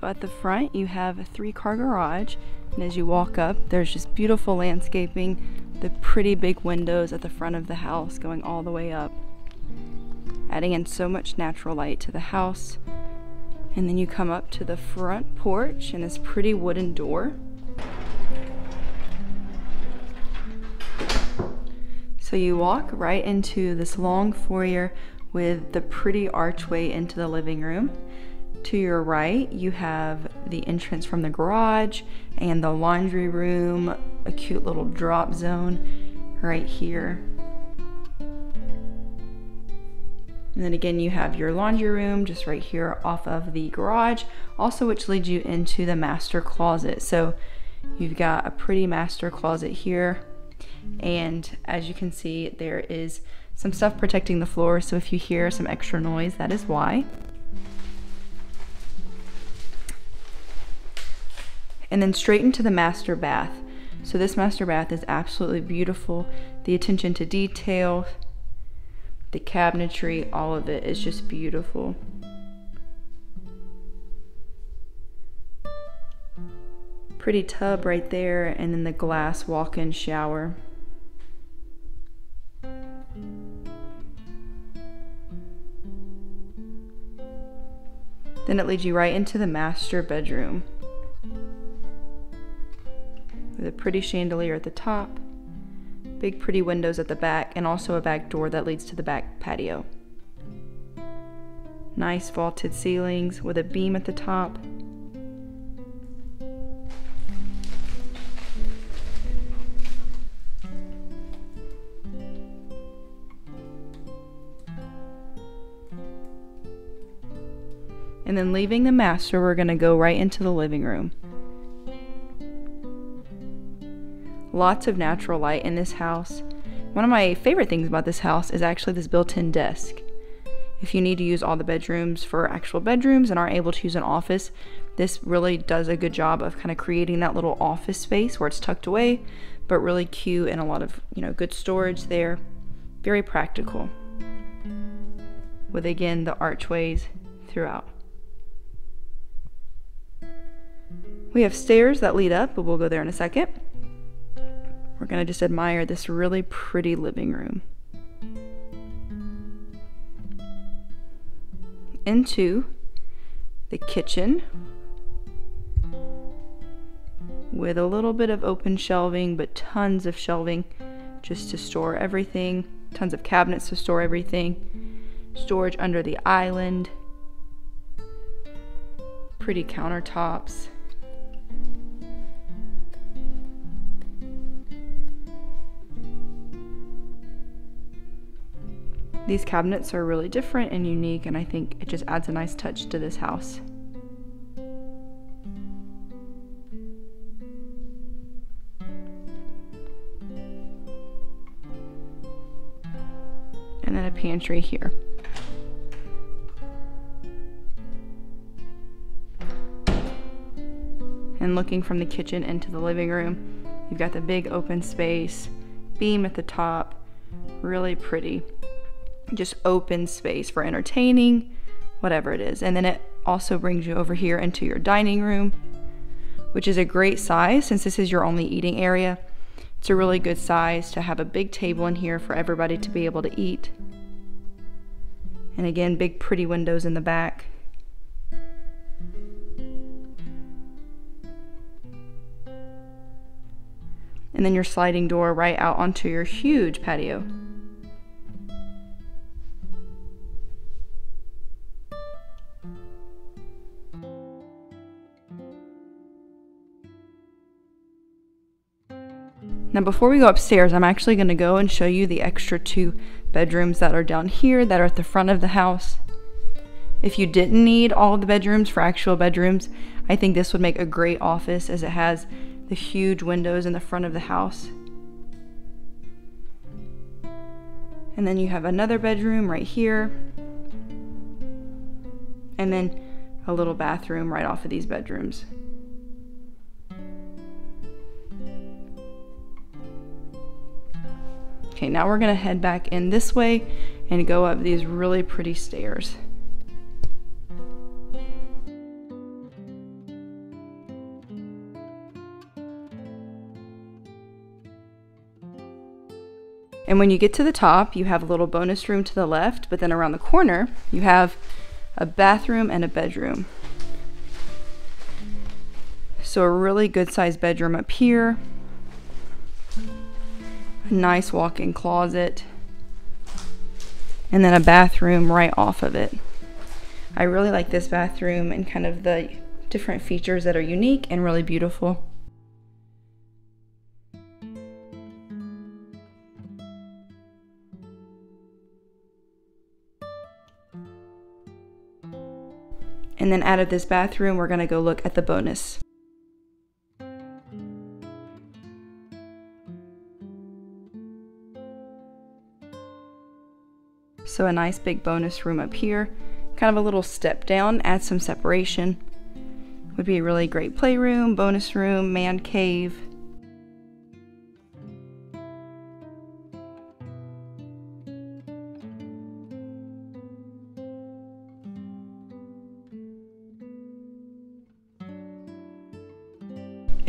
at the front, you have a 3-car garage, and as you walk up, there's just beautiful landscaping, the pretty big windows at the front of the house going all the way up, adding in so much natural light to the house. And then you come up to the front porch and this pretty wooden door. So you walk right into this long foyer with the pretty archway into the living room. To your right, you have the entrance from the garage and the laundry room, a cute little drop zone right here. And then again, you have your laundry room just right here off of the garage, also which leads you into the master closet. So you've got a pretty master closet here. And as you can see, there is some stuff protecting the floor. So if you hear some extra noise, that is why. And then straight into the master bath. So this master bath is absolutely beautiful. The attention to detail, the cabinetry, all of it is just beautiful. Pretty tub right there, and then the glass walk-in shower. Then it leads you right into the master bedroom, with a pretty chandelier at the top, big pretty windows at the back, and also a back door that leads to the back patio. Nice vaulted ceilings with a beam at the top. And then leaving the master, we're gonna go right into the living room. Lots of natural light in this house. One of my favorite things about this house is actually this built-in desk. If you need to use all the bedrooms for actual bedrooms and aren't able to use an office, this really does a good job of kind of creating that little office space where it's tucked away, but really cute and a lot of, good storage there. Very practical. With again, the archways throughout. We have stairs that lead up, but we'll go there in a second. We're gonna just admire this really pretty living room. Into the kitchen with a little bit of open shelving, but tons of shelving just to store everything. Tons of cabinets to store everything. Storage under the island. Pretty countertops. These cabinets are really different and unique, and I think it just adds a nice touch to this house. And then a pantry here. And looking from the kitchen into the living room, you've got the big open space, beam at the top, really pretty. Just open space for entertaining, whatever it is. And then it also brings you over here into your dining room, which is a great size since this is your only eating area. It's a really good size to have a big table in here for everybody to be able to eat. And again, big pretty windows in the back. And then your sliding door right out onto your huge patio. Now before we go upstairs, I'm actually going to go and show you the extra 2 bedrooms that are down here that are at the front of the house. If you didn't need all of the bedrooms for actual bedrooms, I think this would make a great office as it has the huge windows in the front of the house. And then you have another bedroom right here. And then a little bathroom right off of these bedrooms. Okay, now we're gonna head back in this way and go up these really pretty stairs. And when you get to the top, you have a little bonus room to the left, but then around the corner, you have a bathroom and a bedroom. So a really good sized bedroom up here. A nice walk-in closet. And then a bathroom right off of it. I really like this bathroom and kind of the different features that are unique and really beautiful. And then out of this bathroom, we're gonna go look at the bonus. So a nice big bonus room up here, kind of a little step down, add some separation. Would be a really great playroom, bonus room, man cave.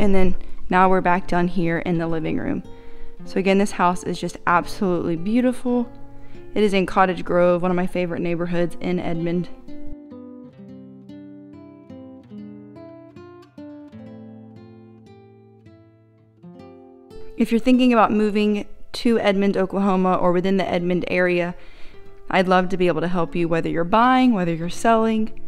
And then now we're back down here in the living room. So again, this house is just absolutely beautiful. It is in Cottage Grove, one of my favorite neighborhoods in Edmond. If you're thinking about moving to Edmond, Oklahoma, or within the Edmond area, I'd love to be able to help you, whether you're buying, whether you're selling.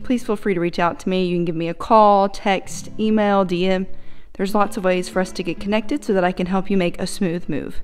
Please feel free to reach out to me. You can give me a call, text, email, DM. There's lots of ways for us to get connected so that I can help you make a smooth move.